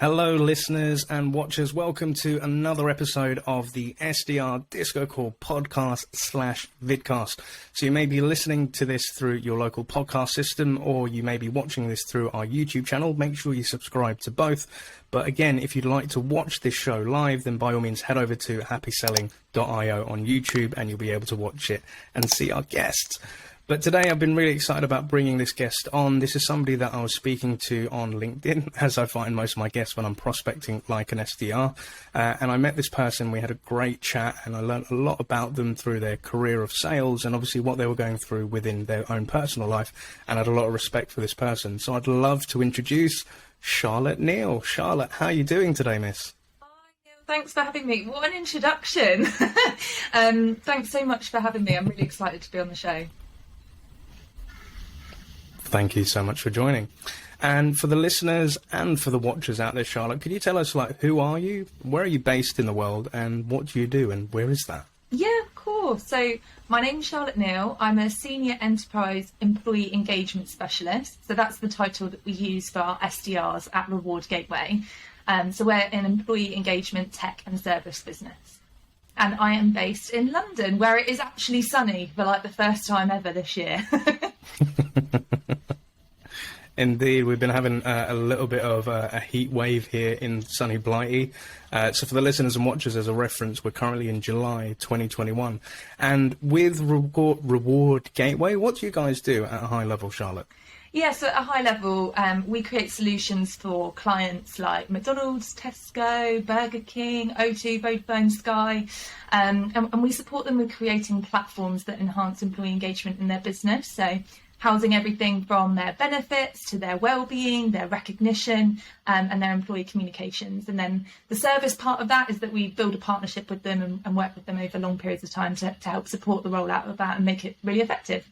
Hello listeners and watchers, welcome to another episode of the SDR Disco Call podcast / vidcast. So you may be listening to this through your local podcast system, or you may be watching this through our YouTube channel. Make sure you subscribe to both. But again, if you'd like to watch this show live, then by all means head over to happyselling.io on YouTube and you'll be able to watch it and see our guests. But today I've been really excited about bringing this guest on. This is somebody that I was speaking to on LinkedIn, as I find most of my guests when I'm prospecting like an SDR. And I met this person, we had a great chat, and I learned a lot about them through their career of sales and obviously what they were going through within their own personal life, and I had a lot of respect for this person. So I'd love to introduce Charlotte Neal. Charlotte, how are you doing today, miss? Thanks for having me. What an introduction. Thanks so much for having me. I'm really excited to be on the show. Thank you so much for joining. And for the listeners and for the watchers out there, Charlotte, could you tell us, who are you, where are you based in the world, and what do you do, and where is that? Yeah, of course. So my name's Charlotte Neal. I'm a Senior Enterprise Employee Engagement Specialist. So that's the title that we use for our SDRs at Reward Gateway. So we're an employee engagement tech and service business. And I am based in London, where it is actually sunny for the first time ever this year. Indeed, we've been having a little bit of a heat wave here in sunny Blighty. So for the listeners and watchers, as a reference, we're currently in July 2021. And with Reward Gateway, what do you guys do at a high level, Charlotte? Yeah, so at a high level, we create solutions for clients like McDonald's, Tesco, Burger King, O2, Vodafone, Sky, and we support them with creating platforms that enhance employee engagement in their business. So housing everything from their benefits to their well-being, their recognition, and their employee communications. And then the service part of that is that we build a partnership with them and work with them over long periods of time to help support the rollout of that and make it really effective.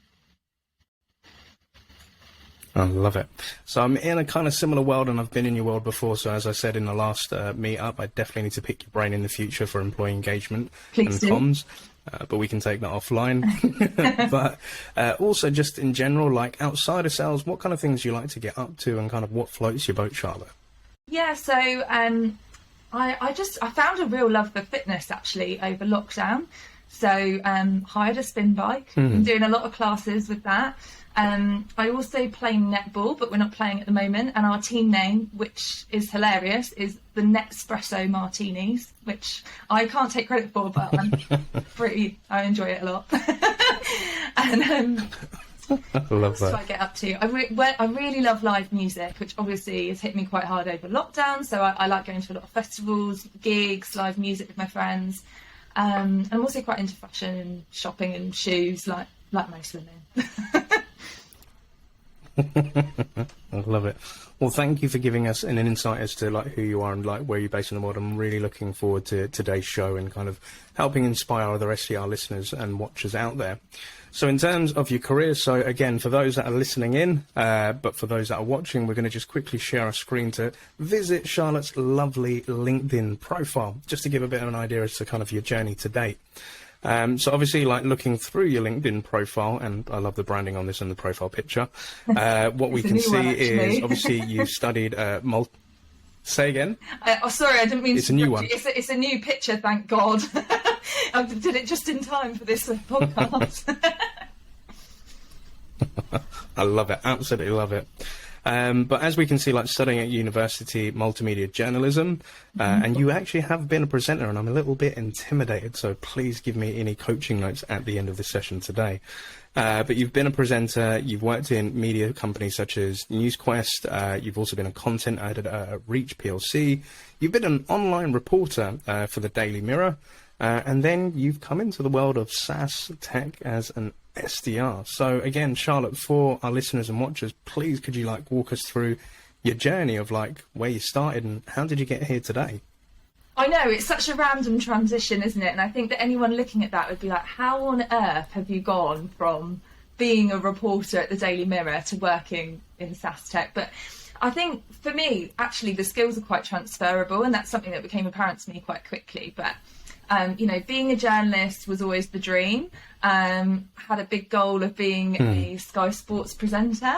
I love it. So I'm in a kind of similar world, and I've been in your world before. So as I said in the last meet-up, I definitely need to pick your brain in the future for employee engagement and comms. But we can take that offline. But also just in general, outside of sales, what kind of things do you like to get up to, and kind of what floats your boat, Charlotte? Yeah, so I found a real love for fitness actually over lockdown. So hired a spin bike, been doing a lot of classes with that. I also play netball, but we're not playing at the moment. And our team name, which is hilarious, is the Netspresso Martinis, which I can't take credit for, but I enjoy it a lot. And I love that. What do I get up to? I really love live music, which obviously has hit me quite hard over lockdown. So I like going to a lot of festivals, gigs, live music with my friends. I'm also quite into fashion and shopping and shoes, like most women. I love it. Well, thank you for giving us an insight as to who you are and where you're based in the world. I'm really looking forward to today's show and kind of helping inspire other SDR listeners and watchers out there. So in terms of your career, so again, for those that are listening in, but for those that are watching, we're going to just quickly share our screen to visit Charlotte's lovely LinkedIn profile, just to give a bit of an idea as to kind of your journey to date. So obviously, looking through your LinkedIn profile, and I love the branding on this and the profile picture, what we can see is obviously you've studied Say again? Sorry, I didn't mean it's a new one. It's a new picture, thank God. I did it just in time for this podcast. I love it, absolutely love it. But as we can see, studying at university, multimedia journalism, and you actually have been a presenter, and I'm a little bit intimidated, so please give me any coaching notes at the end of the session today. But you've been a presenter, you've worked in media companies such as NewsQuest, you've also been a content editor at Reach PLC, you've been an online reporter for the Daily Mirror, and then you've come into the world of SaaS tech as an SDR. So again, Charlotte, for our listeners and watchers, please could you walk us through your journey of where you started and how did you get here today? I know, it's such a random transition, isn't it? And I think that anyone looking at that would be like, how on earth have you gone from being a reporter at the Daily Mirror to working in SaaS tech? But I think for me, actually, the skills are quite transferable, and that's something that became apparent to me quite quickly. But being a journalist was always the dream. Had a big goal of being a Sky Sports presenter.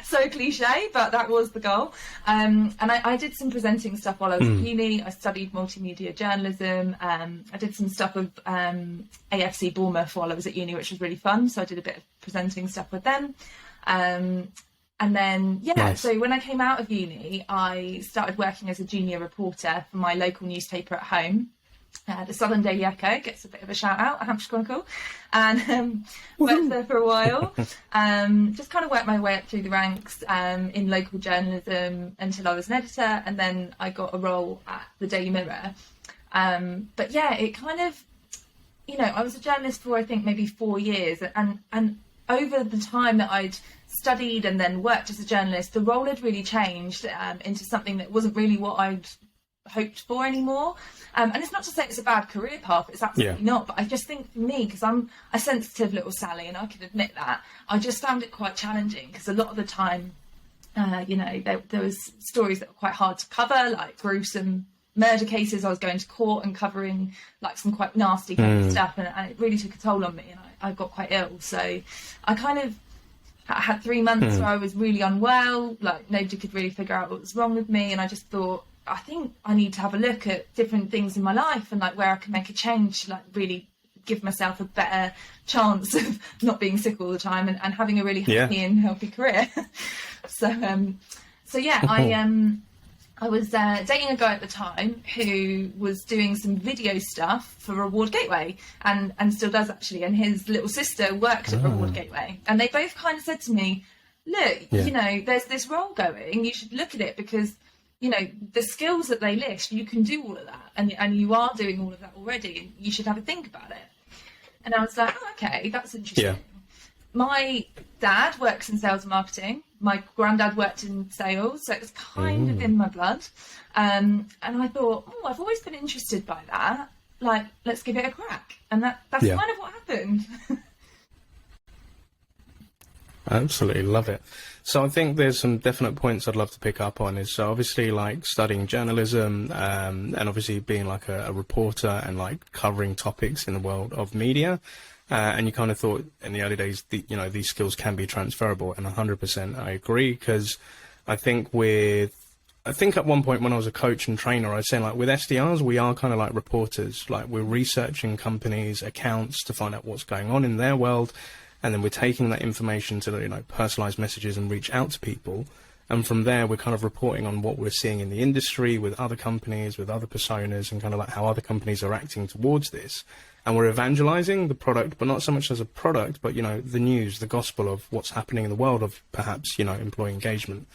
So cliche, but that was the goal. And I did some presenting stuff while I was at uni. I studied multimedia journalism. I did some stuff with AFC Bournemouth while I was at uni, which was really fun. So I did a bit of presenting stuff with them. And then, Nice. So when I came out of uni, I started working as a junior reporter for my local newspaper at home. The Southern Daily Echo gets a bit of a shout out, Hampshire Chronicle, and worked there for a while. Just kind of worked my way up through the ranks in local journalism until I was an editor, and then I got a role at the Daily Mirror. But yeah, it kind of, I was a journalist for I think maybe 4 years, and over the time that I'd studied and then worked as a journalist, the role had really changed into something that wasn't really what I'd hoped for anymore. And it's not to say it's a bad career path, it's absolutely not, but I just think for me, because I'm a sensitive little Sally and I can admit that, I just found it quite challenging because a lot of the time, there was stories that were quite hard to cover, like gruesome murder cases. I was going to court and covering like some quite nasty kind of stuff, and it really took a toll on me, and I got quite ill. So I kind of had 3 months where I was really unwell, like nobody could really figure out what was wrong with me, and I just thought, I think I need to have a look at different things in my life and like where I can make a change, like really give myself a better chance of not being sick all the time and having a really happy and healthy career. I was dating a guy at the time who was doing some video stuff for Reward Gateway and still does actually, and his little sister worked at Reward Gateway, and they both kind of said to me, look, there's this role going, you should look at it because the skills that they list, you can do all of that, and you are doing all of that already, and you should have a think about it. And I was like, oh, okay, that's interesting. Yeah. My dad works in sales and marketing. My granddad worked in sales, so it was kind of in my blood. And I thought, I've always been interested by that. Like, let's give it a crack. And that's kind of what happened. I absolutely love it. So I think there's some definite points I'd love to pick up on is so obviously like studying journalism and obviously being like a reporter and like covering topics in the world of media. And you kind of thought in the early days, these skills can be transferable, and 100% I agree, because I think at one point when I was a coach and trainer, I was saying like with SDRs, we are kind of like reporters, like we're researching companies' accounts to find out what's going on in their world. And then we're taking that information to, personalize messages and reach out to people. And from there, we're kind of reporting on what we're seeing in the industry with other companies, with other personas, and kind of like how other companies are acting towards this. And we're evangelizing the product, but not so much as a product, but, the news, the gospel of what's happening in the world of perhaps, employee engagement.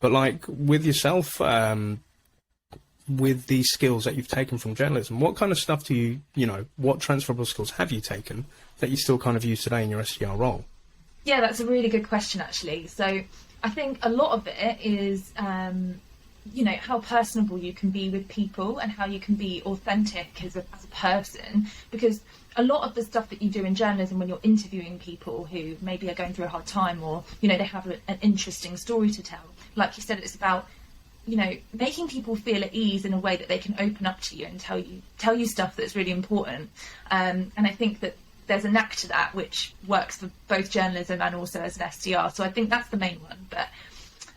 But like with yourself, with these skills that you've taken from journalism, what kind of stuff what transferable skills have you taken that you still kind of use today in your SDR role? Yeah, that's a really good question, actually. So I think a lot of it is, how personable you can be with people and how you can be authentic as a person, because a lot of the stuff that you do in journalism when you're interviewing people who maybe are going through a hard time or, they have an interesting story to tell, like you said, it's about making people feel at ease in a way that they can open up to you and tell you stuff that's really important. And I think that there's a knack to that which works for both journalism and also as an SDR. So I think that's the main one. But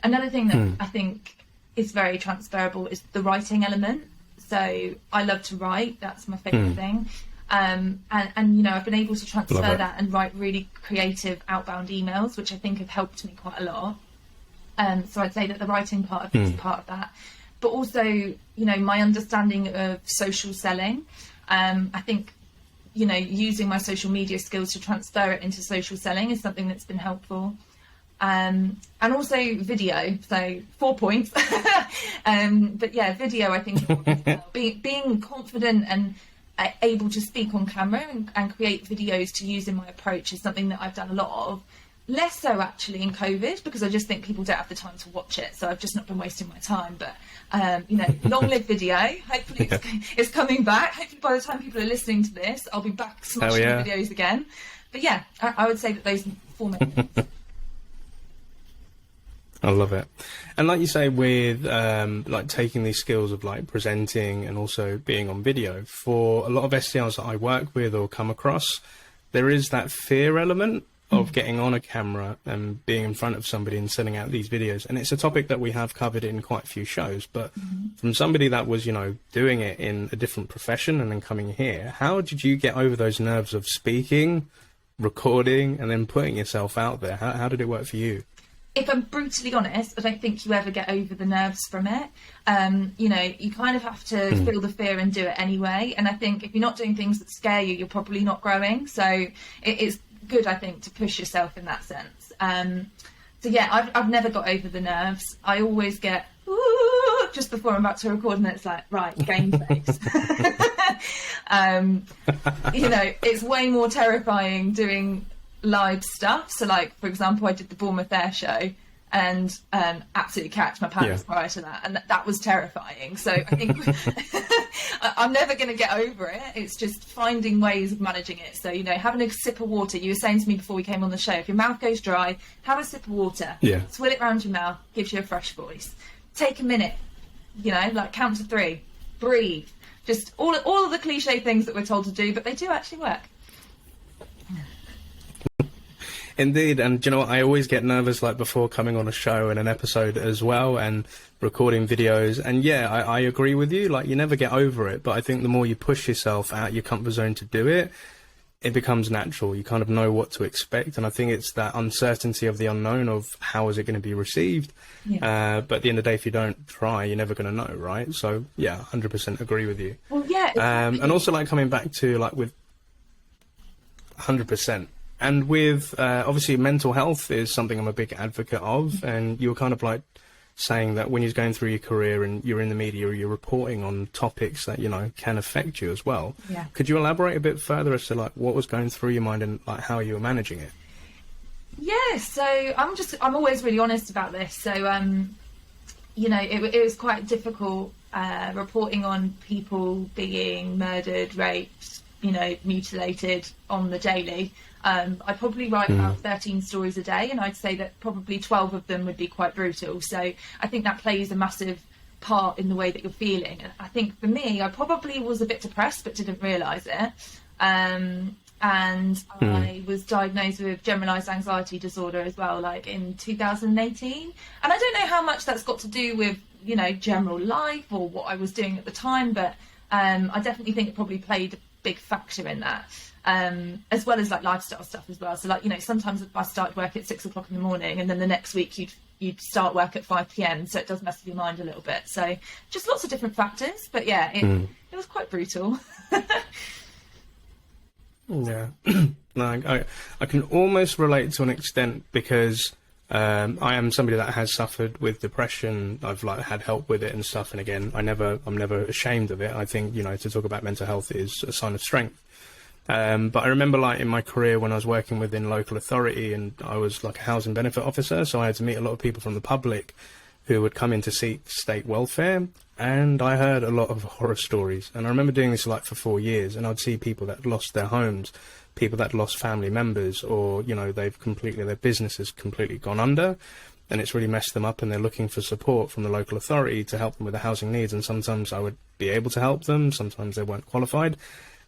another thing that I think is very transferable is the writing element. So I love to write. That's my favourite thing. And I've been able to transfer that and write really creative outbound emails, which I think have helped me quite a lot. So I'd say that the writing part of it is part of that, but also, my understanding of social selling. I think, using my social media skills to transfer it into social selling is something that's been helpful. And also video. So 4 points. But yeah, video, I think, being confident and able to speak on camera and create videos to use in my approach is something that I've done a lot of. Less so actually in COVID, because I just think people don't have the time to watch it. So I've just not been wasting my time. But, long live video. Hopefully it's coming back. Hopefully by the time people are listening to this, I'll be back smashing videos again. But yeah, I would say that those 4 main things. I love it. And like you say, with like taking these skills of like presenting and also being on video, for a lot of SDRs that I work with or come across, there is that fear element of getting on a camera and being in front of somebody and sending out these videos. And it's a topic that we have covered in quite a few shows, but from somebody that was, doing it in a different profession and then coming here, how did you get over those nerves of speaking, recording, and then putting yourself out there? How did it work for you? If I'm brutally honest, I don't think you ever get over the nerves from it. You kind of have to feel the fear and do it anyway. And I think if you're not doing things that scare you, you're probably not growing. So it's good, I think, to push yourself in that sense. I've never got over the nerves. I always get just before I'm about to record, and it's like, right, game face. It's way more terrifying doing live stuff. So like, for example, I did the Bournemouth Air show and absolutely catch my pants prior to that, and that was terrifying. So I think I'm never going to get over it. It's just finding ways of managing it. So having a sip of water. You were saying to me before we came on the show, if your mouth goes dry, have a sip of water, swill it around your mouth, gives you a fresh voice. Take a minute, like count to 3, breathe, just all of the cliche things that we're told to do, but they do actually work. Indeed, and I always get nervous like before coming on a show and an episode as well, and recording videos. And I agree with you, like you never get over it, but I think the more you push yourself out your comfort zone to do it, it becomes natural. You kind of know what to expect, and I think it's that uncertainty of the unknown of how is it going to be received. But at the end of the day, if you don't try, you're never going to know, right? So 100% agree with you. Well, and also like coming back to like with 100%. And with, obviously, mental health is something I'm a big advocate of. And you were kind of like saying that when you're going through your career and you're in the media, you're reporting on topics that, can affect you as well. Yeah. Could you elaborate a bit further as to like what was going through your mind and like how you were managing it? Yeah, so I'm always really honest about this. So, it was quite difficult reporting on people being murdered, raped, mutilated on the daily. I probably write about 13 stories a day, and I'd say that probably 12 of them would be quite brutal. So I think that plays a massive part in the way that you're feeling. And I think for me, I probably was a bit depressed, but didn't realise it. And I was diagnosed with generalised anxiety disorder as well, like in 2018. And I don't know how much that's got to do with, general life or what I was doing at the time, but I definitely think it probably played a big factor in that. As well as like lifestyle stuff as well. So like, sometimes I started work at 6 o'clock in the morning, and then the next week you'd start work at 5 p.m. So it does mess with your mind a little bit. So just lots of different factors, but it was quite brutal. Yeah. No, I can almost relate to an extent, because I am somebody that has suffered with depression. I've like had help with it and stuff. And again, I'm never ashamed of it. I think, to talk about mental health is a sign of strength. But I remember like in my career when I was working within local authority, and I was like a housing benefit officer. So I had to meet a lot of people from the public who would come in to seek state welfare. And I heard a lot of horror stories. And I remember doing this like for 4 years, and I'd see people that lost their homes, people that lost family members, or, their business has completely gone under, and it's really messed them up, and they're looking for support from the local authority to help them with their housing needs. And sometimes I would be able to help them, sometimes they weren't qualified.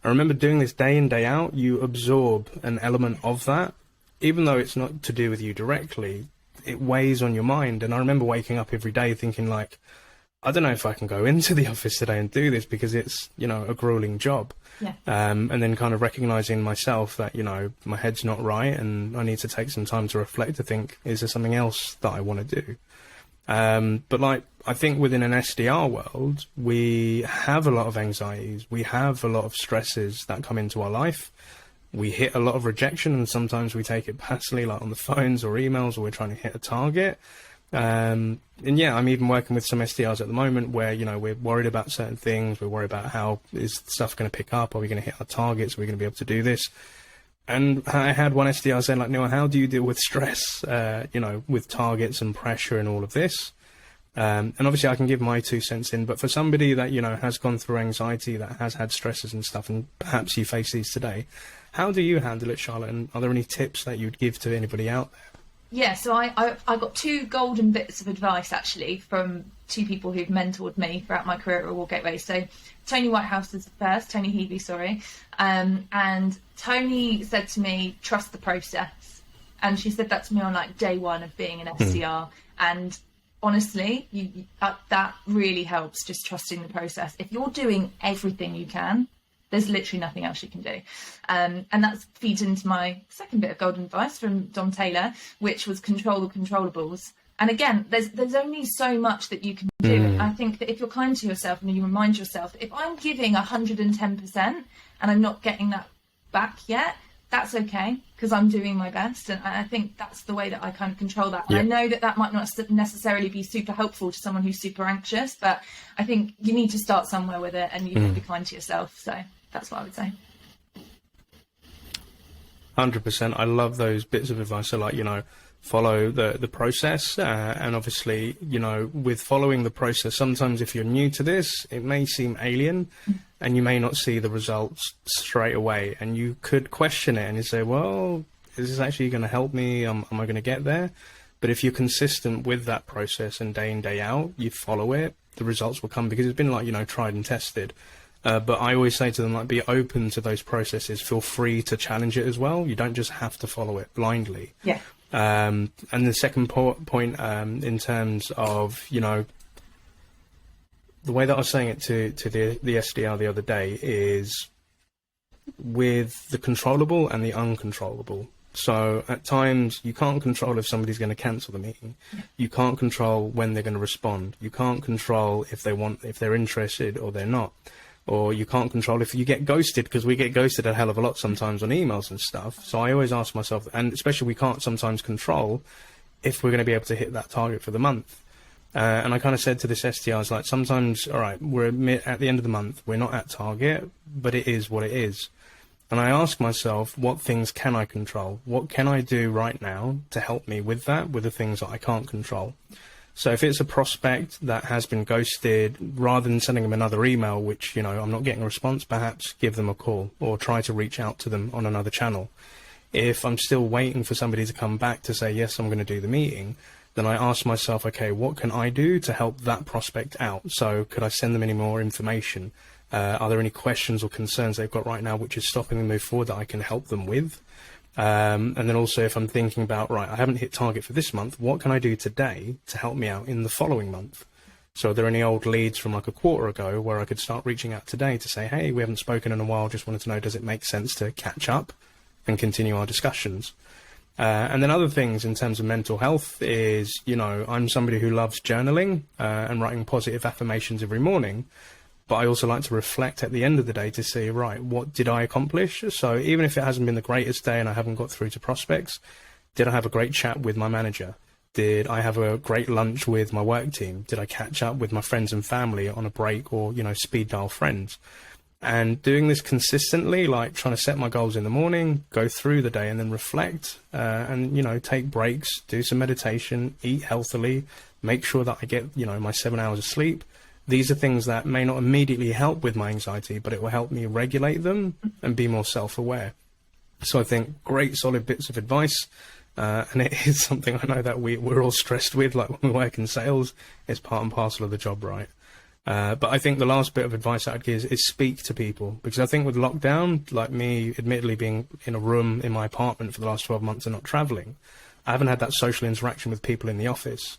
I remember doing this day in, day out. You absorb an element of that, even though it's not to do with you directly, it weighs on your mind. And I remember waking up every day thinking like, I don't know if I can go into the office today and do this, because it's, a grueling job. Yeah. And then kind of recognizing myself that, my head's not right, and I need to take some time to reflect, to think, is there something else that I want to do? But like, I think within an SDR world, we have a lot of anxieties. We have a lot of stresses that come into our life. We hit a lot of rejection, and sometimes we take it personally, like on the phones or emails, or we're trying to hit a target. And I'm even working with some SDRs at the moment where, we're worried about certain things. We're worried about how is stuff going to pick up? Are we going to hit our targets? Are we going to be able to do this? And I had one SDR saying, like, Neil, how do you deal with stress, with targets and pressure and all of this? And obviously I can give my 2 cents in, but for somebody that, has gone through anxiety, that has had stresses and stuff, and perhaps you face these today, how do you handle it, Charlotte? And are there any tips that you'd give to anybody out there? Yeah, so I got 2 golden bits of advice, actually, from 2 people who've mentored me throughout my career at Reward Gateway. So Tony Whitehouse is the first, Tony Heavey, sorry. And Tony said to me, trust the process. And she said that to me on like day 1 of being an SDR. And honestly, that really helps, just trusting the process. If you're doing everything you can, there's literally nothing else you can do. And that feeds into my second bit of golden advice from Dom Taylor, which was control the controllables. And again, there's only so much that you can do. And I think that if you're kind to yourself and you remind yourself that if I'm giving 110% and I'm not getting that back yet, that's okay, because I'm doing my best. And I think that's the way that I kind of control that. Yeah. I know that might not necessarily be super helpful to someone who's super anxious, but I think you need to start somewhere with it, and you need to be kind to yourself. So that's what I would say. 100%. I love those bits of advice. So, like, follow the process. And obviously, with following the process, sometimes if you're new to this, it may seem alien and you may not see the results straight away. And you could question it and you say, well, is this actually going to help me? Am I going to get there? But if you're consistent with that process and day in, day out, you follow it, the results will come, because it's been like, tried and tested. But I always say to them, like, be open to those processes. Feel free to challenge it as well. You don't just have to follow it blindly. Yeah. And the second point, in terms of, the way that I was saying it to the SDR the other day is with the controllable and the uncontrollable. So at times you can't control if somebody's going to cancel the meeting. You can't control when they're going to respond. You can't control if they're interested or they're not. Or you can't control if you get ghosted, because we get ghosted a hell of a lot sometimes on emails and stuff. So I always ask myself, and especially we can't sometimes control if we're going to be able to hit that target for the month. And I kind of said to this SDR, I was like, sometimes, all right, we're at the end of the month, we're not at target, but it is what it is. And I ask myself, what things can I control? What can I do right now to help me with that, with the things that I can't control? So if it's a prospect that has been ghosted, rather than sending them another email, which, I'm not getting a response, perhaps give them a call or try to reach out to them on another channel. If I'm still waiting for somebody to come back to say, yes, I'm going to do the meeting, then I ask myself, okay, what can I do to help that prospect out? So could I send them any more information? Are there any questions or concerns they've got right now which is stopping them move forward that I can help them with? And then also, if I'm thinking about, right, I haven't hit target for this month, what can I do today to help me out in the following month? So are there any old leads from like a quarter ago where I could start reaching out today to say, hey, we haven't spoken in a while, just wanted to know, does it make sense to catch up and continue our discussions? And then other things in terms of mental health is, I'm somebody who loves journaling and writing positive affirmations every morning. But I also like to reflect at the end of the day to see, right, what did I accomplish? So even if it hasn't been the greatest day and I haven't got through to prospects, did I have a great chat with my manager? Did I have a great lunch with my work team? Did I catch up with my friends and family on a break, or, speed dial friends? And doing this consistently, like trying to set my goals in the morning, go through the day and then reflect, and, take breaks, do some meditation, eat healthily, make sure that I get, my 7 hours of sleep. These are things that may not immediately help with my anxiety, but it will help me regulate them and be more self-aware. So I think great solid bits of advice. And it is something I know that we're all stressed with, like when we work in sales, it's part and parcel of the job, right? But I think the last bit of advice I'd give is speak to people, because I think with lockdown, like me admittedly being in a room in my apartment for the last 12 months and not traveling, I haven't had that social interaction with people in the office.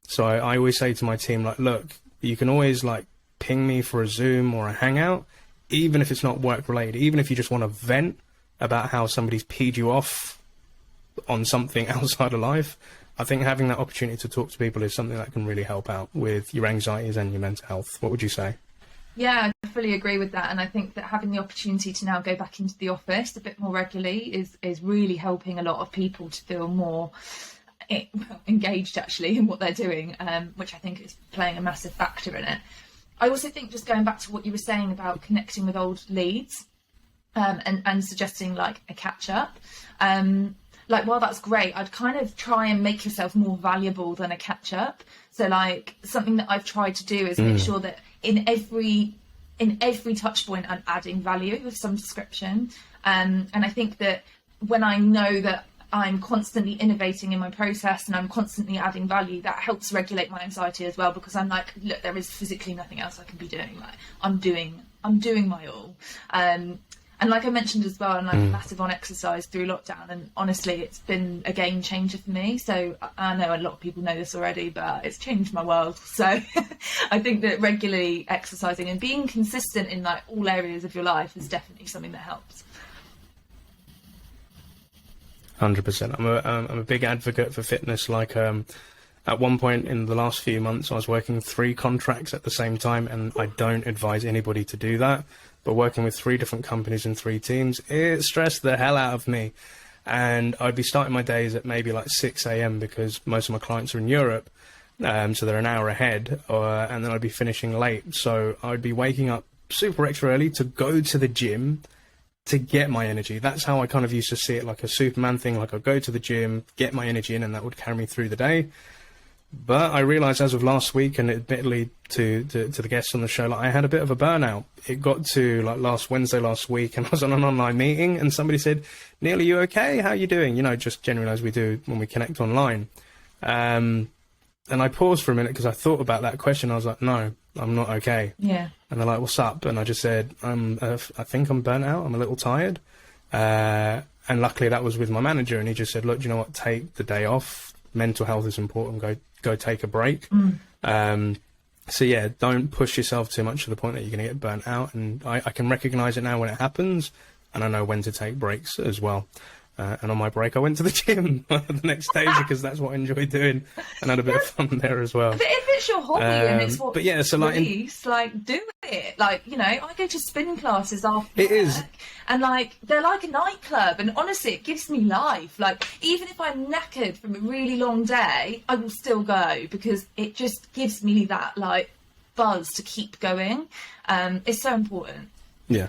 So I always say to my team, like, look, you can always like ping me for a Zoom or a Hangout, even if it's not work related, even if you just want to vent about how somebody's peed you off on something outside of life. I think having that opportunity to talk to people is something that can really help out with your anxieties and your mental health. What would you say? Yeah, I fully agree with that. And I think that having the opportunity to now go back into the office a bit more regularly is really helping a lot of people to feel more engaged actually in what they're doing, which I think is playing a massive factor in it. I also think, just going back to what you were saying about connecting with old leads, and suggesting like a catch up. Like, while that's great, I'd kind of try and make yourself more valuable than a catch up. So like, something that I've tried to do is make sure that in every touch point I'm adding value of some description. And I think that when I know that I'm constantly innovating in my process and I'm constantly adding value, that helps regulate my anxiety as well, because I'm like, look, there is physically nothing else I can be doing. Like, I'm doing my all. And like I mentioned as well, I'm like massive on exercise through lockdown, and honestly, it's been a game changer for me. So I know a lot of people know this already, but it's changed my world. So I think that regularly exercising and being consistent in like all areas of your life is definitely something that helps. 100%. I'm a big advocate for fitness. Like, at one point in the last few months, I was working 3 contracts at the same time, and I don't advise anybody to do that. But working with 3 different companies and 3 teams, it stressed the hell out of me. And I'd be starting my days at maybe like 6 a.m. because most of my clients are in Europe, so they're an hour ahead, and then I'd be finishing late. So I'd be waking up super extra early to go to the gym to get my energy. That's how I kind of used to see it, like a Superman thing. Like, I'd go to the gym, get my energy in, and that would carry me through the day. But I realised as of last week, and admittedly to the guests on the show, like, I had a bit of a burnout. It got to like last Wednesday last week, and I was on an online meeting, and somebody said, "Neil, are you okay? How are you doing?" You know, just generally as we do when we connect online. And I paused for a minute because I thought about that question. I was like, "No, I'm not okay." Yeah. And they're like, "What's up?" And I just said, I think I'm burnt out. I'm a little tired." And luckily that was with my manager, and he just said, "Look, do you know what? Take the day off. Mental health is important. Go take a break." So yeah, don't push yourself too much to the point that you're going to get burnt out. And I can recognize it now when it happens, and I know when to take breaks as well. And on my break, I went to the gym the next day because that's what I enjoy doing, and had a bit of fun there as well. But if it's your hobby and it's what but yeah, so like, like, do it. Like, you know, I go to spin classes after it work, is, and like, they're like a nightclub, and honestly, it gives me life. Like, even if I'm knackered from a really long day, I will still go because it just gives me that like buzz to keep going. It's so important. Yeah.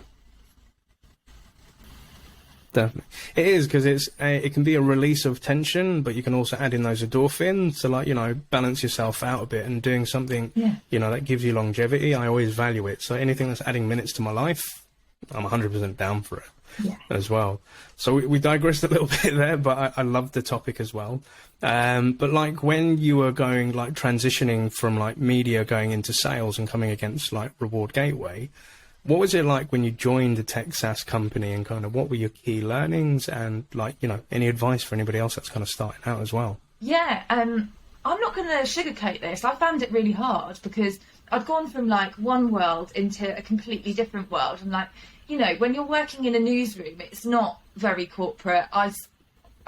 Definitely. It is, because it can be a release of tension, but you can also add in those endorphins to, like, you know, balance yourself out a bit, and doing something, you know, that gives you longevity. I always value it. So anything that's adding minutes to my life, I'm 100% down for it as well. So we digressed a little bit there, but I love the topic as well. But like, when you were going, like, transitioning from like media going into sales and coming against like Reward Gateway, what was it like when you joined the tech SaaS company, and kind of what were your key learnings, and like, you know, any advice for anybody else that's kind of starting out as well? Yeah, I'm not going to sugarcoat this. I found it really hard because I'd gone from like one world into a completely different world. And like, you know, when you're working in a newsroom, it's not very corporate. I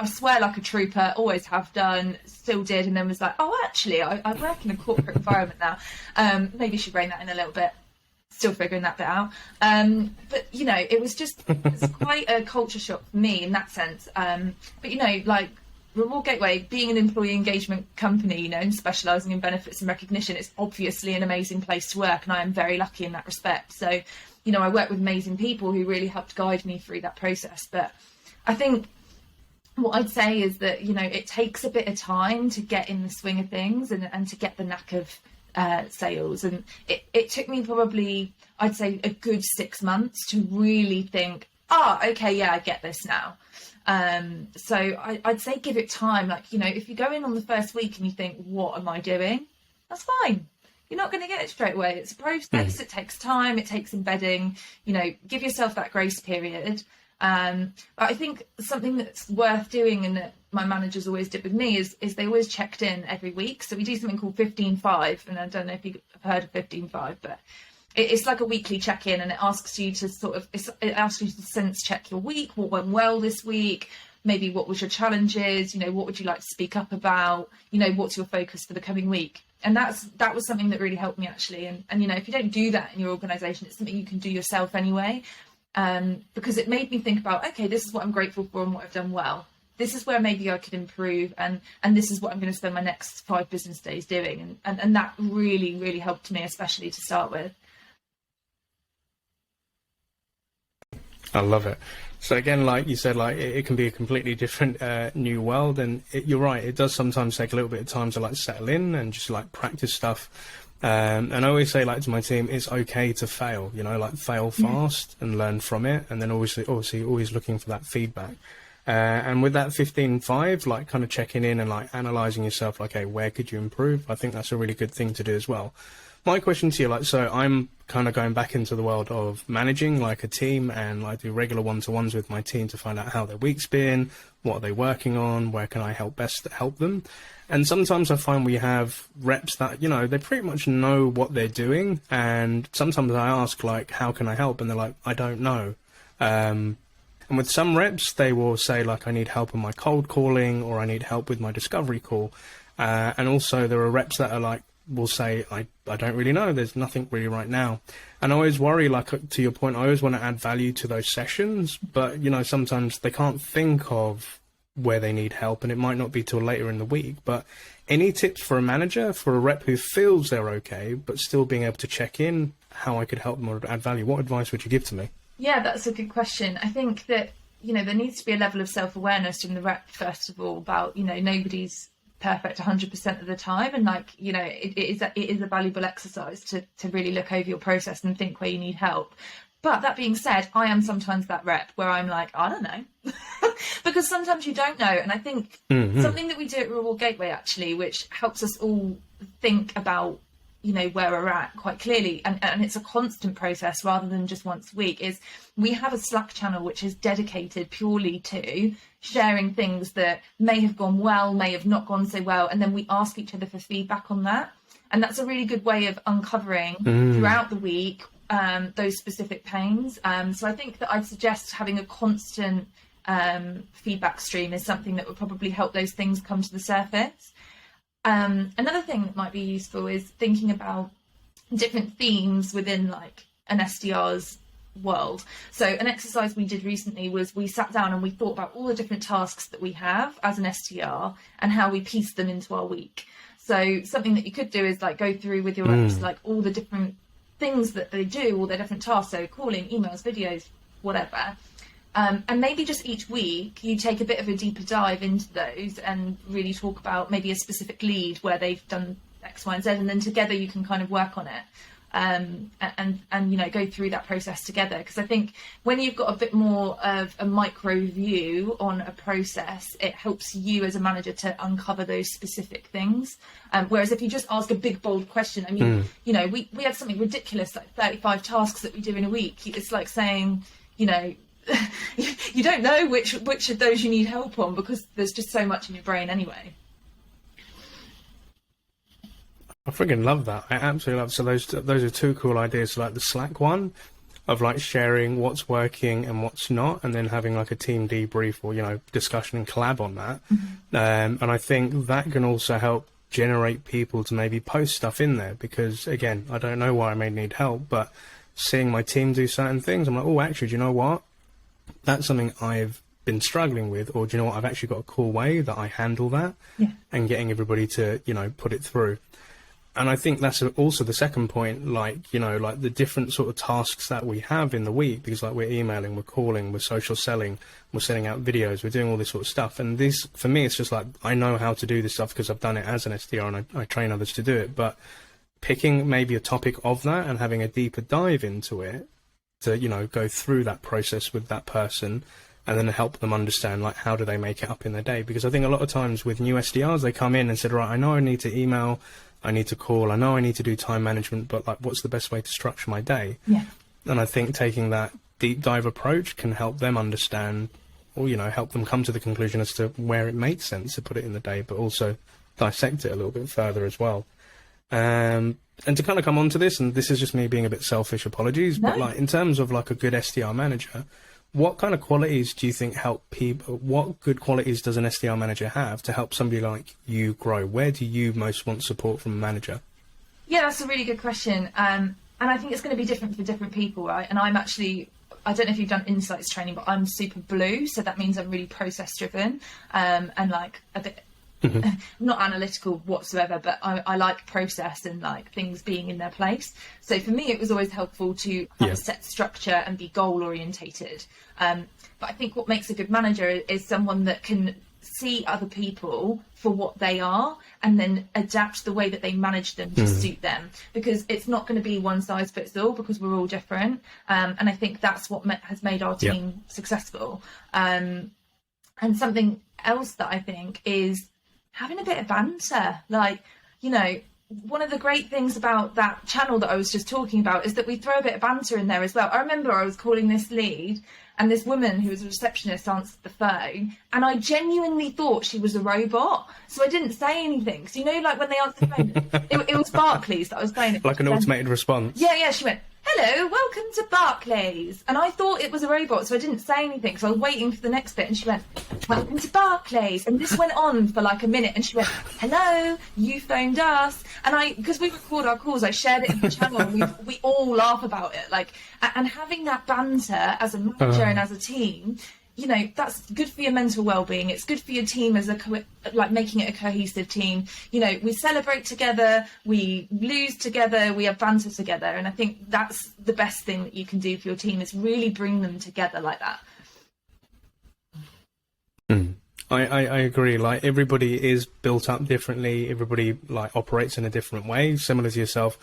swear like a trooper, always have done, still did, and then was like, oh, actually, I work in a corporate environment now. Maybe should rein that in a little bit. Still figuring that bit out. But, you know, it's quite a culture shock for me in that sense. But, you know, like Reward Gateway, being an employee engagement company, you know, and specialising in benefits and recognition, it's obviously an amazing place to work, and I am very lucky in that respect. So, you know, I work with amazing people who really helped guide me through that process. But I think what I'd say is that, you know, it takes a bit of time to get in the swing of things and to get the knack of sales, and it took me probably, I'd say, a good 6 months to really think, okay, yeah, I get this now. So I'd say give it time. Like, you know, if you go in on the first week and you think, what am I doing? That's fine. You're not going to get it straight away. It's a process. It takes time. It takes embedding. You know, give yourself that grace period. But I think something that's worth doing, and that my managers always did with me, is they always checked in every week. So we do something called 15-5, and I don't know if you've heard of 15-5, but it's like a weekly check-in, and it asks you to sense check your week. What went well this week? Maybe what was your challenges? You know, what would you like to speak up about? You know, what's your focus for the coming week? And that was something that really helped me, actually. And you know, if you don't do that in your organisation, it's something you can do yourself anyway. Because it made me think about, okay, this is what I'm grateful for and what I've done well. This is where maybe I could improve, and this is what I'm going to spend my next 5 business days doing. And that really, really helped me, especially to start with. I love it. So again, like you said, like it can be a completely different new world, and you're right. It does sometimes take a little bit of time to like settle in and just like practice stuff. And I always say, like to my team, it's okay to fail. You know, like fail fast and learn from it, and then obviously always looking for that feedback. And with that 15-5, like kind of checking in and like analyzing yourself, like, okay, where could you improve? I think that's a really good thing to do as well. My question to you, like, so I'm kind of going back into the world of managing like a team, and like do regular one-to-ones with my team to find out how their week's been, what are they working on, where can I help best help them. And sometimes I find we have reps that, you know, they pretty much know what they're doing. And sometimes I ask like, how can I help? And they're like, I don't know. And with some reps, they will say like, I need help in my cold calling, or I need help with my discovery call. And also there are reps that are like, will say, I don't really know, there's nothing really right now. And I always worry, like to your point, I always want to add value to those sessions, but you know, sometimes they can't think of where they need help, and it might not be till later in the week. But any tips for a manager, for a rep who feels they're okay, but still being able to check in how I could help them or add value? What advice would you give to me? Yeah, that's a good question. I think that, you know, there needs to be a level of self-awareness from the rep, first of all, about, you know, nobody's perfect 100% of the time, and like, you know, it is a valuable exercise to really look over your process and think where you need help. But that being said, I am sometimes that rep where I'm like, I don't know, because sometimes you don't know. And I think something that we do at Reward Gateway, actually, which helps us all think about, you know, where we're at quite clearly, and it's a constant process rather than just once a week, is we have a Slack channel which is dedicated purely to sharing things that may have gone well, may have not gone so well, and then we ask each other for feedback on that. And that's a really good way of uncovering throughout the week those specific pains. So I think that I'd suggest having a constant feedback stream is something that would probably help those things come to the surface. Another thing that might be useful is thinking about different themes within like an SDR's world. So an exercise we did recently was we sat down and we thought about all the different tasks that we have as an SDR and how we piece them into our week. So something that you could do is like go through with your reps, like all the different things that they do, all their different tasks, so calling, emails, videos, whatever. And maybe just each week you take a bit of a deeper dive into those and really talk about maybe a specific lead where they've done X, Y, and Z, and then together you can kind of work on it. And you know, go through that process together, because I think when you've got a bit more of a micro view on a process, it helps you as a manager to uncover those specific things. Whereas if you just ask a big bold question, I mean, you know, we had something ridiculous like 35 tasks that we do in a week. It's like saying, you know, you don't know which of those you need help on, because there's just so much in your brain anyway. I freaking love that. I absolutely love it. So those are two cool ideas. So like the Slack one of like sharing what's working and what's not, and then having like a team debrief or, you know, discussion and collab on that. And I think that can also help generate people to maybe post stuff in there, because again, I don't know why I may need help, but seeing my team do certain things, I'm like, oh, actually, do you know what? That's something I've been struggling with, or do you know what? I've actually got a cool way that I handle that, and getting everybody to, you know, put it through. And I think that's also the second point, like, you know, like the different sort of tasks that we have in the week, because like we're emailing, we're calling, we're social selling, we're sending out videos, we're doing all this sort of stuff. And this, for me, it's just like, I know how to do this stuff because I've done it as an SDR, and I train others to do it. But picking maybe a topic of that and having a deeper dive into it to, you know, go through that process with that person, and then help them understand, like, how do they make it up in their day? Because I think a lot of times with new SDRs, they come in and said, right, I know I need to email, I need to call, I know I need to do time management, but like, what's the best way to structure my day? And I think taking that deep dive approach can help them understand, or, you know, help them come to the conclusion as to where it makes sense to put it in the day, but also dissect it a little bit further as well. And to kind of come on to this, and this is just me being a bit selfish, apologies, but like in terms of like a good SDR manager, what kind of qualities do you think help people? What good qualities does an SDR manager have to help somebody like you grow? Where do you most want support from a manager? Yeah, that's a really good question. And I think it's going to be different for different people, right? And I'm actually, I don't know if you've done insights training, but I'm super blue. So that means I'm really process driven, and like a bit not analytical whatsoever, but I like process and like things being in their place. So for me, it was always helpful to have a set structure and be goal orientated. But I think what makes a good manager is someone that can see other people for what they are and then adapt the way that they manage them to suit them, because it's not going to be one size fits all, because we're all different. And I think that's what has made our team successful. And something else that I think is having a bit of banter. Like, you know, one of the great things about that channel that I was just talking about is that we throw a bit of banter in there as well. I remember I was calling this lead, and this woman who was a receptionist answered the phone, and I genuinely thought she was a robot, so I didn't say anything. So, you know, like when they answered the phone, it was Barclays that I was phoning. Like an automated response. Yeah, she went, "Hello, welcome to Barclays." And I thought it was a robot, so I didn't say anything. So I was waiting for the next bit, and she went, "Welcome to Barclays." And this went on for like a minute, and she went, "Hello, you phoned us." And because we record our calls, I shared it in the channel, and we all laugh about it. Like, and having that banter as a manager and as a team, you know, that's good for your mental well-being. It's good for your team as like making it a cohesive team. You know, we celebrate together, we lose together, we have banter together. And I think that's the best thing that you can do for your team, is really bring them together like that. I agree. Like, everybody is built up differently. Everybody like operates in a different way. Similar to yourself,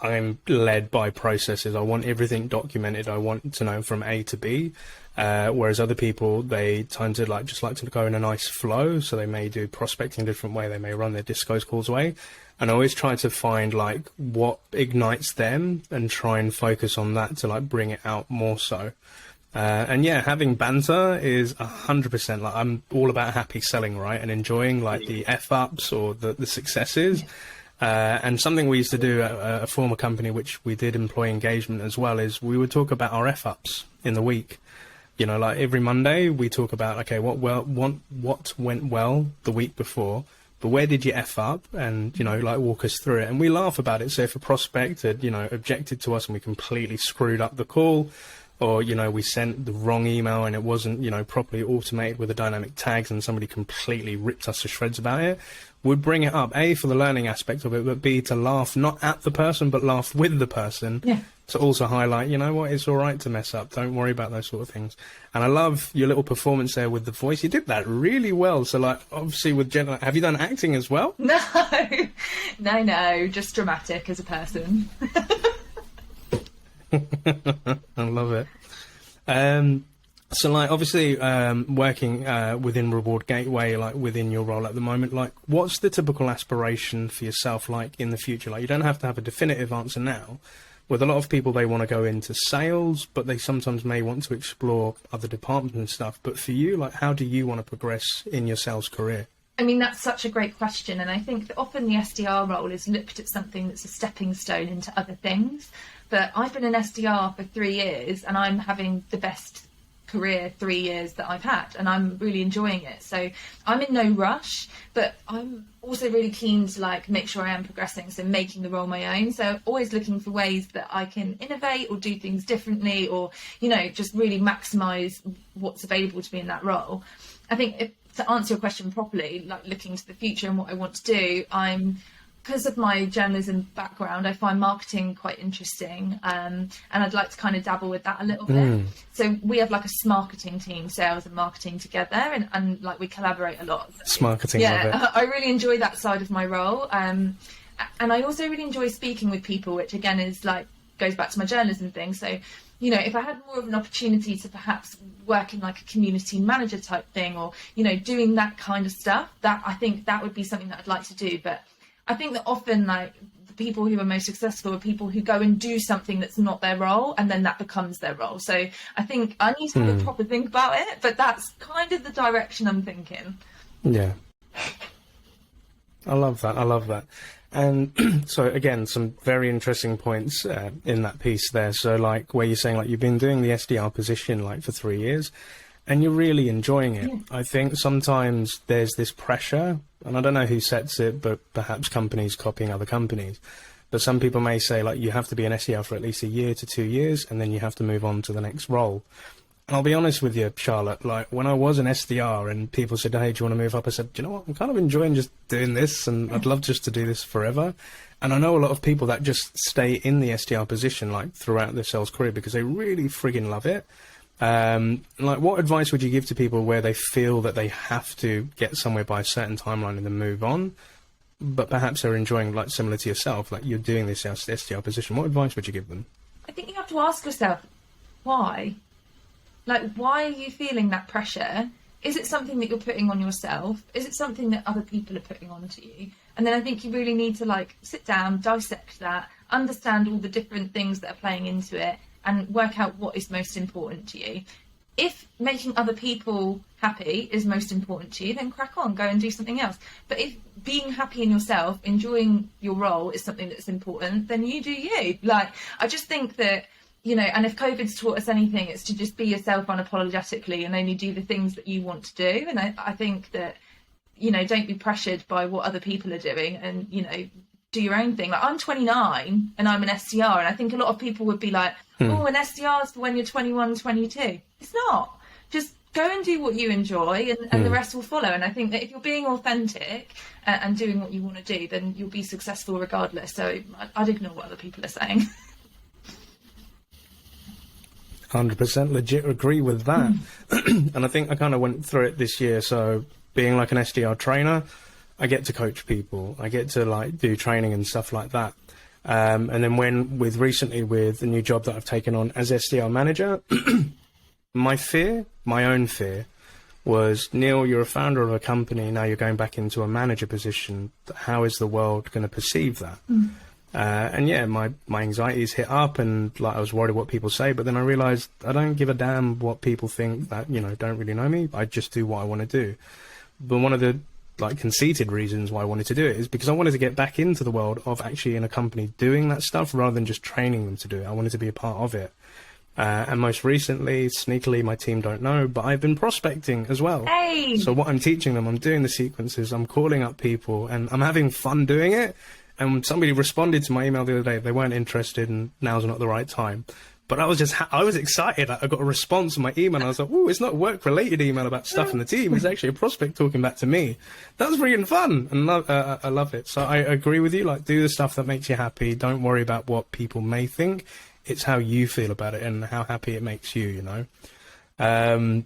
I'm led by processes. I want everything documented. I want to know from A to B. Whereas other people, they tend to like to go in a nice flow. So they may do prospecting a different way. They may run their discos calls away. And I always try to find like what ignites them and try and focus on that to like bring it out more so. And yeah, having banter is 100%. Like, I'm all about happy selling, right? And enjoying like the F-ups or the successes. And something we used to do at a former company, which we did employee engagement as well, is we would talk about our F-ups in the week. You know, like every Monday we talk about, okay, what went well the week before, but where did you F up? And, you know, like walk us through it. And we laugh about it. So if a prospect had, you know, objected to us and we completely screwed up the call, or, you know, we sent the wrong email and it wasn't, you know, properly automated with the dynamic tags and somebody completely ripped us to shreds about it, we'd bring it up, A, for the learning aspect of it, but B, to laugh not at the person, but laugh with the person. Yeah. To also highlight, you know what, it's all right to mess up. Don't worry about those sort of things. And I love your little performance there with the voice. You did that really well. So, like, obviously with Jen, have you done acting as well? No, just dramatic as a person. I love it. So, like, obviously, working within Reward Gateway, like within your role at the moment, like, what's the typical aspiration for yourself, like in the future? Like, you don't have to have a definitive answer now. With a lot of people, they want to go into sales, but they sometimes may want to explore other departments and stuff. But for you, like, how do you want to progress in your sales career? I mean, that's such a great question. And I think that often the SDR role is looked at something that's a stepping stone into other things. But I've been an SDR for 3 years, and I'm having the best career 3 years that I've had, and I'm really enjoying it. So I'm in no rush, but I'm also really keen to like make sure I am progressing, so making the role my own. So always looking for ways that I can innovate or do things differently, or, you know, just really maximize what's available to me in that role. I think to answer your question properly, like looking to the future and what I want to do, because of my journalism background, I find marketing quite interesting, and I'd like to kind of dabble with that a little bit. So we have like a smarketing team, sales and marketing together, and like we collaborate a lot. Smarketing, yeah, I really enjoy that side of my role, and I also really enjoy speaking with people, which again is like goes back to my journalism thing. So, you know, if I had more of an opportunity to perhaps work in like a community manager type thing, or, you know, doing that kind of stuff, that I think that would be something that I'd like to do. But I think that often, like, the people who are most successful are people who go and do something that's not their role, and then that becomes their role. So I think I need to have a proper think about it, but that's kind of the direction I'm thinking. Yeah. I love that. And so, again, some very interesting points in that piece there. So, like, where you're saying, like, you've been doing the SDR position, like, for 3 years, and you're really enjoying it. Yeah. I think sometimes there's this pressure, and I don't know who sets it, but perhaps companies copying other companies. But some people may say, like, you have to be an SDR for at least 1 year to 2 years, and then you have to move on to the next role. I'll be honest with you, Charlotte, like when I was an SDR and people said, hey, do you want to move up? I said, do you know what? I'm kind of enjoying just doing this and I'd love just to do this forever. And I know a lot of people that just stay in the SDR position like throughout their sales career because they really frigging love it. Like what advice would you give to people where they feel that they have to get somewhere by a certain timeline and then move on, but perhaps they're enjoying, like similar to yourself, like you're doing this SDR position? What advice would you give them? I think you have to ask yourself, why? Like, why are you feeling that pressure? Is it something that you're putting on yourself? Is it something that other people are putting onto you? And then I think you really need to like sit down, dissect that, understand all the different things that are playing into it, and work out what is most important to you. If making other people happy is most important to you, then crack on, go and do something else. But if being happy in yourself, enjoying your role is something that's important, then you do you. Like, I just think that, you know, and if COVID's taught us anything, it's to just be yourself unapologetically and only do the things that you want to do. And I think that, you know, don't be pressured by what other people are doing and, you know, do your own thing. Like, I'm 29 and I'm an SDR, and I think a lot of people would be like, oh, an SDR is for when you're 21, 22. It's not. Just go and do what you enjoy and the rest will follow. And I think that if you're being authentic and doing what you want to do, then you'll be successful regardless. So I'd ignore what other people are saying. 100% legit agree with that. And I think I kind of went through it this year. So being like an SDR trainer, I get to coach people. I get to like do training and stuff like that. And then recently with the new job that I've taken on as SDR manager, my own fear was, Neil, you're a founder of a company. Now you're going back into a manager position. How is the world going to perceive that? And yeah, my anxieties hit up and like I was worried what people say, but then I realized I don't give a damn what people think that, you know, don't really know me. I just do what I want to do. But one of the like conceited reasons why I wanted to do it is because I wanted to get back into the world of actually in a company doing that stuff rather than just training them to do it. I wanted to be a part of it. And most recently, sneakily, my team don't know, but I've been prospecting as well. Hey! So what I'm teaching them, I'm doing the sequences, I'm calling up people and I'm having fun doing it. And somebody responded to my email the other day. They weren't interested and now's not the right time. But I was just, I was excited. I got a response on my email. And I was like, oh, it's not work-related email about stuff in the team. It's actually a prospect talking back to me. That was freaking fun. And I love it. So I agree with you. Like, do the stuff that makes you happy. Don't worry about what people may think. It's how you feel about it and how happy it makes you, you know?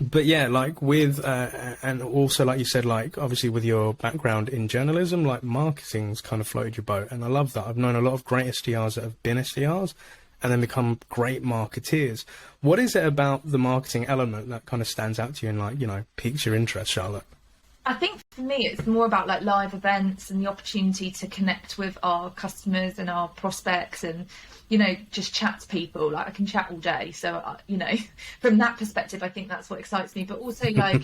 But yeah, like with, and also like you said, like obviously with your background in journalism, like marketing's kind of floated your boat. And I love that. I've known a lot of great SDRs that have been SDRs and then become great marketeers. What is it about the marketing element that kind of stands out to you and like, you know, piques your interest, Charlotte? I think for me, it's more about like live events and the opportunity to connect with our customers and our prospects and, you know, just chat to people. Like I can chat all day. So, you know, from that perspective, I think that's what excites me. But also like,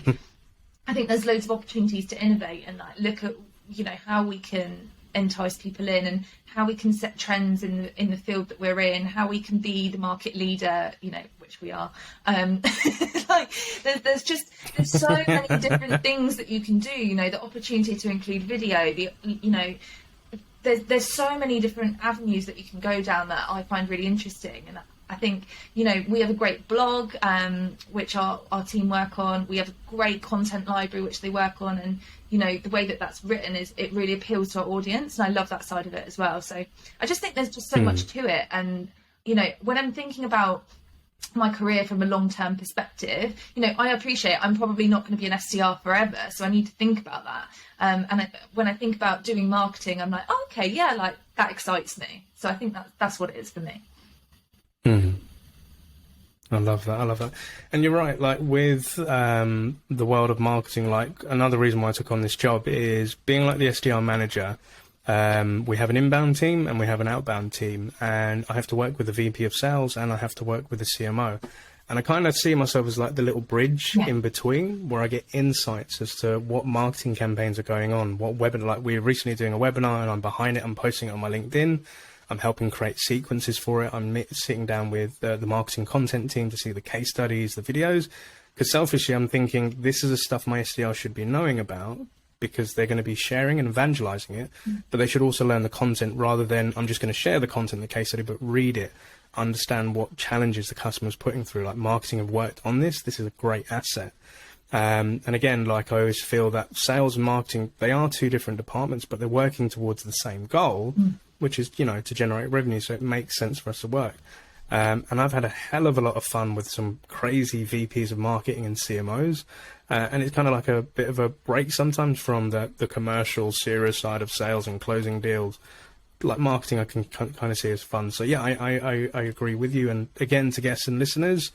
I think there's loads of opportunities to innovate and like look at, you know, how we can entice people in and how we can set trends in the field that we're in, how we can be the market leader, you know, which we are. Like there's so many different things that you can do, you know, the opportunity to include video, you know, there's so many different avenues that you can go down that I find really interesting. And I think, you know, we have a great blog, which our team work on. We have a great content library, which they work on. And, you know, the way that that's written is it really appeals to our audience. And I love that side of it as well. So I just think there's just so much to it. And, you know, when I'm thinking about my career from a long-term perspective, you know, I appreciate I'm probably not going to be an SDR forever. So I need to think about that. When I think about doing marketing, I'm like, oh, okay, yeah, like that excites me. So I think that's what it is for me. I love that. And you're right, like with the world of marketing, like another reason why I took on this job is being like the SDR manager. We have an inbound team and we have an outbound team, and I have to work with the VP of sales and I have to work with the CMO. And I kind of see myself as like the little bridge in between, where I get insights as to what marketing campaigns are going on, what webinar, like we're recently doing a webinar and I'm behind it, I'm posting it on my LinkedIn. I'm helping create sequences for it. I'm sitting down with the marketing content team to see the case studies, the videos, because selfishly I'm thinking this is the stuff my SDR should be knowing about because they're going to be sharing and evangelizing it, but they should also learn the content rather than I'm just going to share the content, the case study, but read it, understand what challenges the customer's putting through. Like marketing have worked on this. This is a great asset. And again, like I always feel that sales and marketing, they are two different departments, but they're working towards the same goal, which is, to generate revenue. So it makes sense for us to work. And I've had a hell of a lot of fun with some crazy VPs of marketing and CMOs. And it's kind of like a bit of a break sometimes from the commercial, serious side of sales and closing deals. Like marketing, I can kind of see as fun. So yeah, I agree with you. And again, to guests and listeners,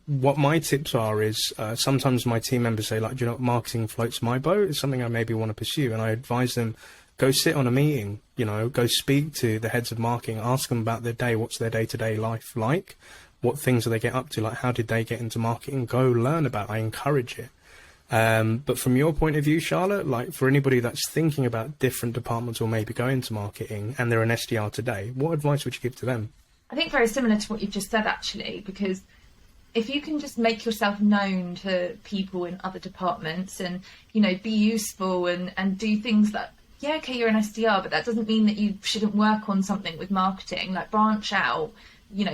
what my tips are is sometimes my team members say, like, do you know what, marketing floats my boat. It's something I maybe want to pursue. And I advise them, go sit on a meeting, go speak to the heads of marketing, ask them about their day. What's their day-to-day life like? What things do they get up to? Like, how did they get into marketing? Go learn about it. I encourage it. But from your point of view, Charlotte, like for anybody that's thinking about different departments or maybe going to marketing and they're an SDR today, what advice would you give to them? I think very similar to what you've just said, actually, because if you can just make yourself known to people in other departments and, be useful and do things that, yeah, okay, you're an SDR, but that doesn't mean that you shouldn't work on something with marketing, like branch out,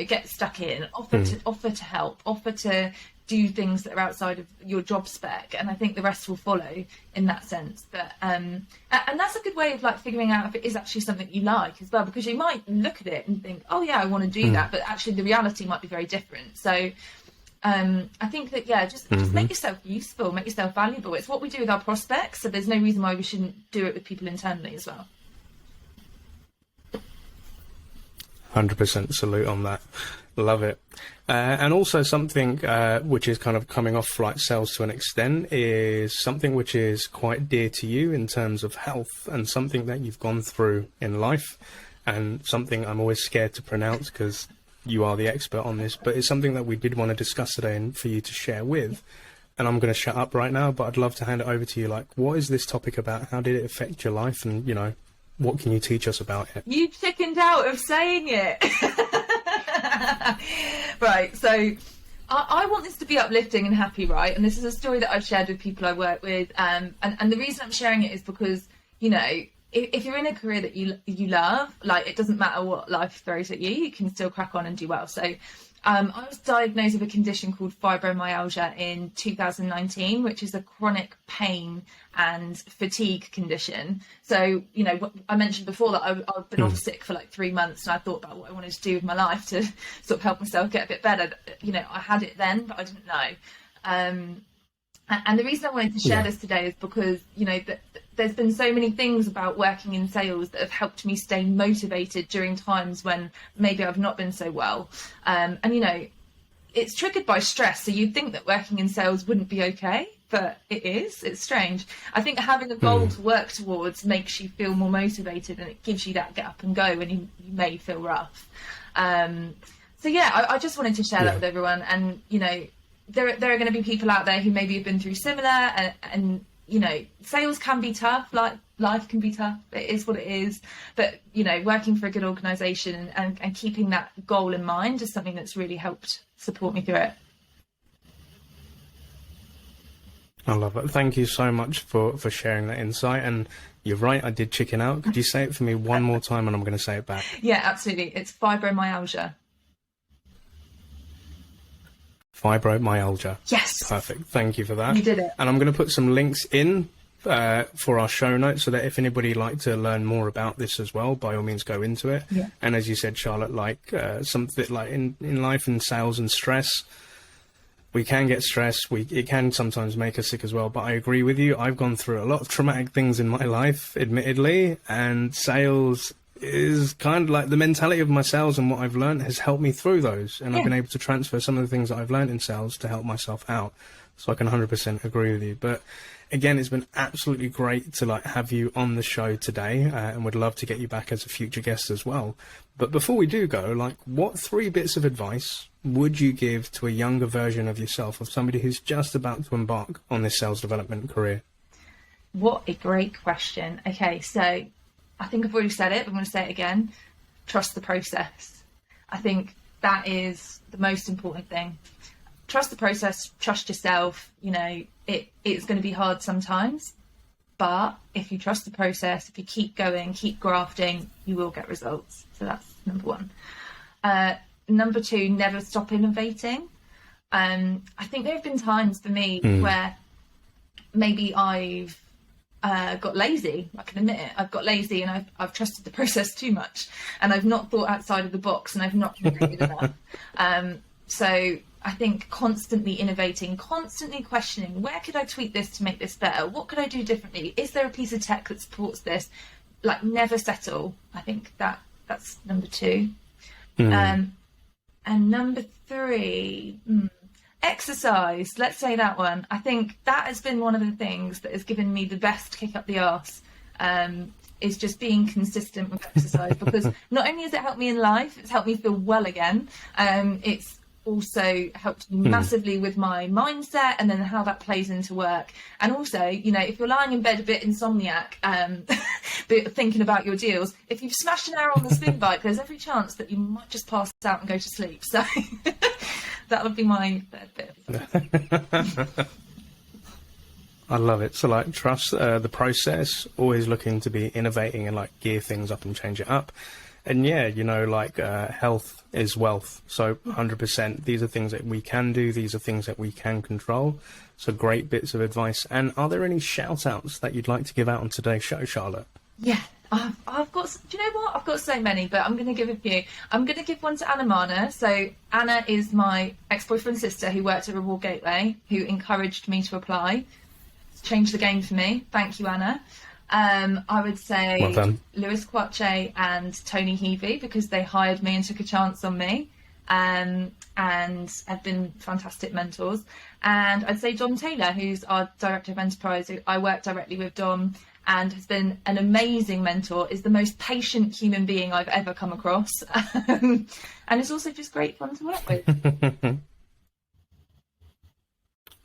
get stuck in, offer to help, offer to do things that are outside of your job spec, and I think the rest will follow in that sense. But and that's a good way of like figuring out if it is actually something you like as well, because you might look at it and think, oh yeah, I want to do that, but actually the reality might be very different. So I think that just make yourself useful, make yourself valuable. It's what we do with our prospects, so there's no reason why we shouldn't do it with people internally as well. 100% salute on that. Love it. And also something which is kind of coming off like sales to an extent is something which is quite dear to you in terms of health and something that you've gone through in life, and something I'm always scared to pronounce because you are the expert on this, but it's something that we did want to discuss today and for you to share with. And I'm going to shut up right now, but I'd love to hand it over to you. Like, what is this topic about? How did it affect your life? And, what can you teach us about it? You chickened out of saying it. Right, so I want this to be uplifting and happy, right? And this is a story that I've shared with people I work with. And the reason I'm sharing it is because, if you're in a career that you love, like, it doesn't matter what life throws at you, you can still crack on and do well. So I was diagnosed with a condition called fibromyalgia in 2019, which is a chronic pain and fatigue condition. So, I mentioned before that I've been off sick for like 3 months, and I thought about what I wanted to do with my life to sort of help myself get a bit better. I had it then, but I didn't know. And the reason I wanted to share this today is because, there's been so many things about working in sales that have helped me stay motivated during times when maybe I've not been so well. And, it's triggered by stress. So you'd think that working in sales wouldn't be okay, but it is. It's strange. I think having a goal to work towards makes you feel more motivated, and it gives you that get up and go when you may feel rough. So yeah, I just wanted to share that with everyone. And, there are going to be people out there who maybe have been through similar, and sales can be tough, like life can be tough. It is what it is. But, working for a good organisation and keeping that goal in mind is something that's really helped support me through it. I love it. Thank you so much for sharing that insight. And you're right, I did chicken out. Could you say it for me one more time, and I'm going to say it back? Yeah, absolutely. It's fibromyalgia. Fibromyalgia. Yes. Perfect. Thank you for that. You did it. And I'm going to put some links in for our show notes, so that if anybody like to learn more about this as well, by all means go into it. Yeah. And as you said, Charlotte, like something like in life and sales and stress, we can get stressed. It can sometimes make us sick as well. But I agree with you. I've gone through a lot of traumatic things in my life, admittedly, and sales is kind of like the mentality of my sales, and what I've learned has helped me through those. And I've been able to transfer some of the things that I've learned in sales to help myself out. So I can 100% agree with you. But again, it's been absolutely great to have you on the show today, and would love to get you back as a future guest as well. But before we do go, what 3 bits of advice would you give to a younger version of yourself, of somebody who's just about to embark on this sales development career? What a great question. Okay, so I think I've already said it, but I'm going to say it again. Trust the process. I think that is the most important thing. Trust the process, trust yourself. It's going to be hard sometimes, But if you trust the process, if you keep going, keep grafting, you will get results. So that's number one. Number two, never stop innovating. I think there have been times for me where maybe I've got lazy. I can admit it. I've got lazy and I've trusted the process too much, and I've not thought outside of the box, and I've not innovated enough. So I think constantly innovating, constantly questioning, where could I tweak this to make this better? What could I do differently? Is there a piece of tech that supports this? Like, never settle. I think that's number two. And number three, exercise. Let's say that one. I think that has been one of the things that has given me the best kick up the arse. Is just being consistent with exercise, because not only has it helped me in life, it's helped me feel well again. It's also helped me massively with my mindset, and then how that plays into work. And also, you know, if you're lying in bed a bit insomniac, but thinking about your deals, if you've smashed an hour on the spin bike, there's every chance that you might just pass out and go to sleep. So that would be my third bit. I love it. So, like, trust the process, always looking to be innovating and, like, gear things up and change it up. And yeah, you know, like, health is wealth. So 100%, these are things that we can do. These are things that we can control. So great bits of advice. And are there any shout outs that you'd like to give out on today's show, Charlotte? Yeah, I've got, do you know what? I've got so many, but I'm going to give a few. I'm going to give one to Anna Mana. So Anna is my ex-boyfriend's sister who worked at Reward Gateway, who encouraged me to apply. It's changed the game for me. Thank you, Anna. I would say Well Lewis Quache and Tony Heavey, because they hired me and took a chance on me, and have been fantastic mentors. And I'd say Dom Taylor, who's our Director of Enterprise. I work directly with Dom and has been an amazing mentor, is the most patient human being I've ever come across. And it's also just great fun to work with.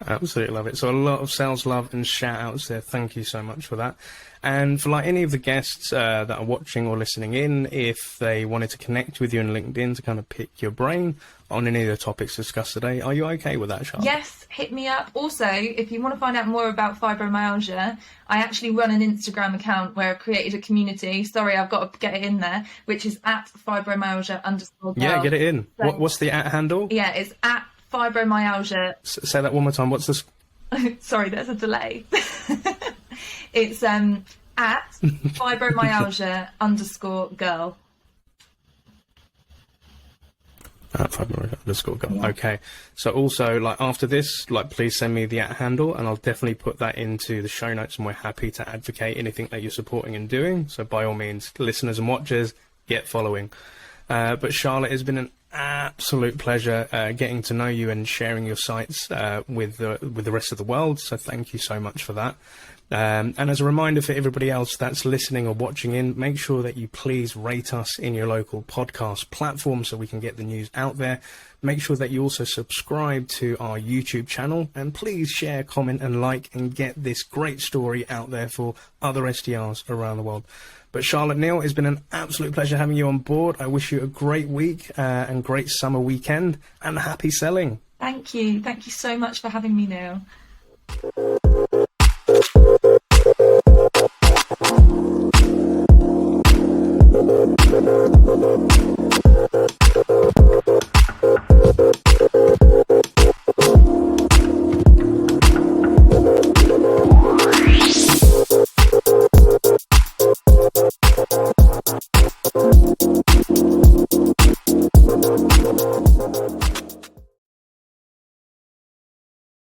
Absolutely love it. So a lot of sales love and shout outs there. Thank you so much for that. And for like any of the guests that are watching or listening in, if they wanted to connect with you on LinkedIn to kind of pick your brain on any of the topics discussed today, are you okay with that, Charlotte? Yes, hit me up. Also, if you want to find out more about fibromyalgia, I actually run an Instagram account where I've created a community. Sorry, I've got to get it in there, which is at fibromyalgia_girl. Yeah, get it in. So, what's the at handle? Yeah, it's at fibromyalgia. Say that one more time. What's this? Sorry, there's a delay. It's at fibromyalgia_girl. At fibromyalgia_girl. Yeah. Okay. So also, like, after this, like, please send me the at handle, and I'll definitely put that into the show notes, and we're happy to advocate anything that you're supporting and doing. So by all means, listeners and watchers, get following. But Charlotte, it's been an absolute pleasure getting to know you and sharing your sites with the rest of the world. So thank you so much for that. And as a reminder for everybody else that's listening or watching in, make sure that you please rate us in your local podcast platform so we can get the news out there. Make sure that you also subscribe to our YouTube channel, and please share, comment and like, and get this great story out there for other SDRs around the world. But Charlotte Neal, it's been an absolute pleasure having you on board. I wish you a great week and great summer weekend, and happy selling. Thank you. Thank you so much for having me, Neil.